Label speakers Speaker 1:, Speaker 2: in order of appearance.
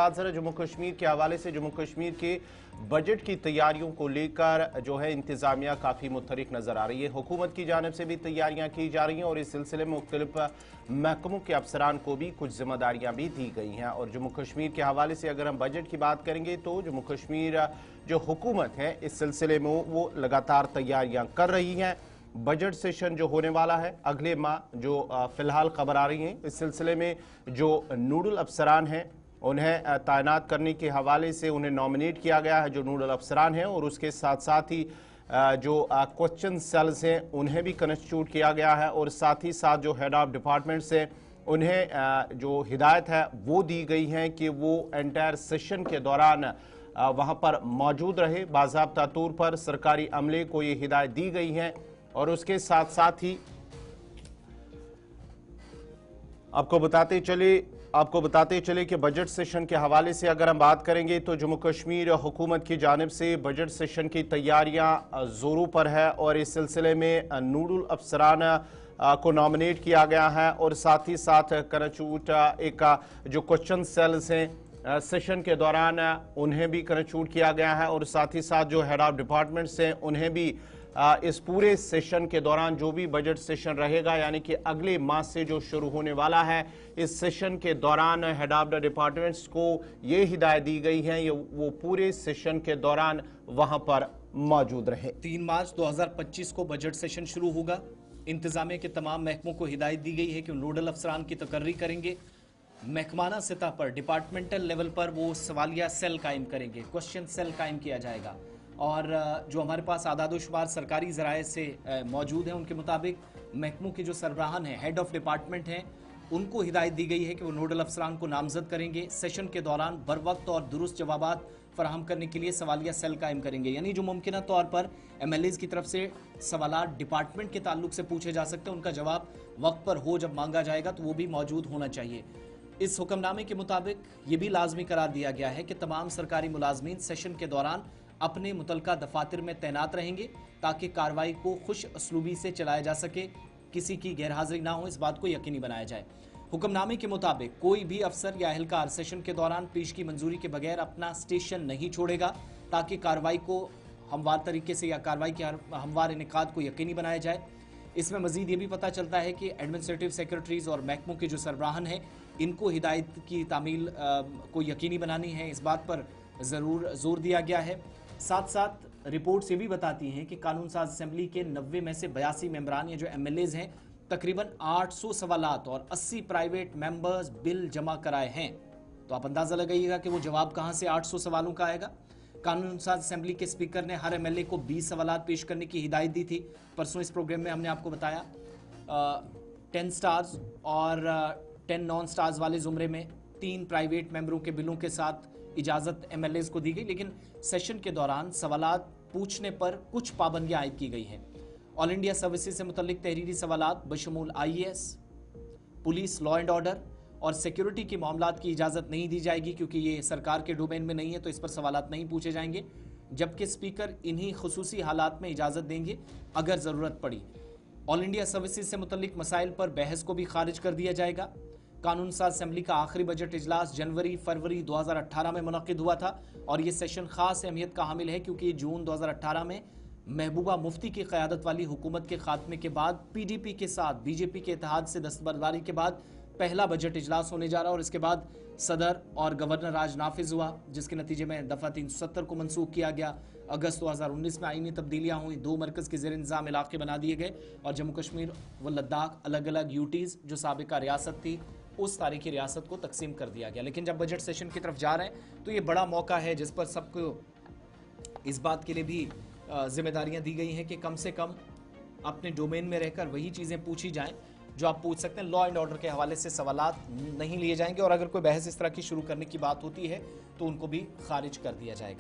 Speaker 1: बाद जरा जम्मू कश्मीर के हवाले से जम्मू कश्मीर के बजट की तैयारियों को लेकर जो है इंतजामिया काफ़ी मुतहरिक नज़र आ रही है। हुकूमत की जानिब से भी तैयारियां की जा रही हैं और इस सिलसिले में मुख्तलिफ महकमों के अफसरान को भी कुछ जिम्मेदारियां भी दी गई हैं। और जम्मू कश्मीर के हवाले से अगर हम बजट की बात करेंगे तो जम्मू कश्मीर जो हुकूमत है इस सिलसिले में वो लगातार तैयारियां कर रही हैं। बजट सेशन जो होने वाला है अगले माह, जो फिलहाल खबर आ रही है इस सिलसिले में जो नोडल अफसरान हैं उन्हें तैनात करने के हवाले से उन्हें नॉमिनेट किया गया है, जो नोडल अफसरान हैं, और उसके साथ साथ ही जो क्वेश्चन सेल्स हैं उन्हें भी कंस्टिट्यूट किया गया है और साथ ही साथ जो हेड ऑफ डिपार्टमेंट्स हैं उन्हें जो हिदायत है वो दी गई है कि वो एंटायर सेशन के दौरान वहाँ पर मौजूद रहे। बाज़ाब्ता तौर पर सरकारी अमले को ये हिदायत दी गई है और उसके साथ साथ ही आपको बताते चले कि बजट सेशन के हवाले से अगर हम बात करेंगे तो जम्मू कश्मीर हुकूमत की जानिब से बजट सेशन की तैयारियां जोरों पर है और इस सिलसिले में नोडल अफसरान को नॉमिनेट किया गया है और साथ ही साथ कंस्टिट्यूट एक जो क्वेश्चन सेल्स हैं सेशन के दौरान उन्हें भी कंस्टिट्यूट किया गया है और साथ ही साथ जो हेड ऑफ डिपार्टमेंट्स हैं उन्हें भी इस पूरे सेशन के दौरान जो भी बजट सेशन रहेगा यानी कि अगले माह से जो शुरू होने वाला है इस सेशन के दौरान हेड ऑफ द डिपार्टमेंट्स को ये हिदायत दी गई है ये वो पूरे सेशन के दौरान वहां पर मौजूद रहे।
Speaker 2: 3 मार्च 2025 को बजट सेशन शुरू होगा। इंतजामिया के तमाम महकमों को हिदायत दी गई है कि नोडल अफसरान की तकर्री करेंगे। महकमाना सतह पर डिपार्टमेंटल लेवल पर वो सवालिया सेल कायम करेंगे, क्वेश्चन सेल कायम किया जाएगा। और जो हमारे पास आदादोशुमार सरकारी ज़राए से मौजूद हैं उनके मुताबिक महकमों के जो सरबराहान हैं, हेड ऑफ डिपार्टमेंट हैं, उनको हिदायत दी गई है कि वो नोडल अफसरान को नामजद करेंगे। सेशन के दौरान बर वक्त और दुरुस्त जवाबात फराहम करने के लिए सवालिया सेल कायम करेंगे, यानी जो मुमकिन तौर पर MLAs की तरफ से सवालात डिपार्टमेंट के ताल्लुक से पूछे जा सकते हैं, उनका जवाब वक्त पर हो जब मांगा जाएगा तो वो भी मौजूद होना चाहिए। इस हुक्मनामे के मुताबिक ये भी लाजमी करार दिया गया है कि तमाम सरकारी मुलाजमीन सेशन के दौरान अपने मुतलका दफातर में तैनात रहेंगे ताकि कार्रवाई को खुश असलूबी से चलाया जा सके, किसी की गैरहाजिरी ना हो, इस बात को यकीनी बनाया जाए। हुक्मनामे के मुताबिक कोई भी अफसर या एहलकार सेशन के दौरान पेश की मंजूरी के बगैर अपना स्टेशन नहीं छोड़ेगा ताकि कार्रवाई को हमवार तरीके से या कार्रवाई के हमवार इनेकाद को यकीनी बनाया जाए। इसमें मजीद ये भी पता चलता है कि एडमिनिस्ट्रेटिव सेक्रेटरीज और महकमों के जो सरबराहान हैं इनको हिदायत की तामील को यकीनी बनानी है, इस बात पर ज़रूर जोर दिया गया है। साथ साथ रिपोर्ट्स ये भी बताती हैं कि कानून साज असेंबली के 90 में से 82 मेंबरान या जो MLAs हैं तकरीबन 800 सवालात और 80 प्राइवेट मेंबर्स बिल जमा कराए हैं। तो आप अंदाज़ा लगाइएगा कि वो जवाब कहाँ से 800 सवालों का आएगा। कानून साज असेंबली के स्पीकर ने हर MLA को 20 सवालात पेश करने की हिदायत दी थी। परसों इस प्रोग्राम में हमने आपको बताया 10 स्टार्स और 10 नॉन स्टार्स वाले जुमरे में 3 प्राइवेट मेंबरों के बिलों के साथ इजाज़त MLAs को दी गई, लेकिन सेशन के दौरान सवालात पूछने पर कुछ पाबंदियां आयद की गई हैं। ऑल इंडिया सर्विसेज से मुतल्लिक तहरीरी सवालात बशमूल IAS, police, law and order और सिक्योरिटी के मामलात की इजाज़त नहीं दी जाएगी क्योंकि ये सरकार के डोमेन में नहीं है, तो इस पर सवालात नहीं पूछे जाएंगे। जबकि स्पीकर इन्हीं खुसूसी हालात में इजाज़त देंगे अगर ज़रूरत पड़ी। ऑल इंडिया सर्विसेज से मुतल्लिक मसाइल पर बहस को भी खारिज कर दिया जाएगा। कानून साज असेंबली का आखिरी बजट इजलास जनवरी-फरवरी 2018 में मुनक्किद हुआ था और ये सेशन खास अहमियत का हामिल है क्योंकि जून 2018 में महबूबा मुफ्ती की क़यादत वाली हुकूमत के खात्मे के बाद PDP के साथ BJP के इत्तेहाद से दस्तबरदारी के बाद पहला बजट इजलास होने जा रहा और इसके बाद सदर और गवर्नर राज नाफिज हुआ, जिसके नतीजे में दफ़ा 370 को मनसूख किया गया। अगस्त 2019 में आईनी तब्दीलियाँ हुई, 2 मरकज़ के ज़ेर इंतज़ाम इलाके बना दिए गए और जम्मू कश्मीर व लद्दाख अलग अलग UTs जो साबिका रियासत थी उस तारीखी रियासत को तकसीम कर दिया गया। लेकिन जब बजट सेशन की तरफ जा रहे हैं तो ये बड़ा मौका है जिस पर सबको इस बात के लिए भी जिम्मेदारियां दी गई हैं कि कम से कम अपने डोमेन में रहकर वही चीज़ें पूछी जाएं जो आप पूछ सकते हैं। लॉ एंड ऑर्डर के हवाले से सवालात नहीं लिए जाएंगे और अगर कोई बहस इस तरह की शुरू करने की बात होती है तो उनको भी खारिज कर दिया जाएगा।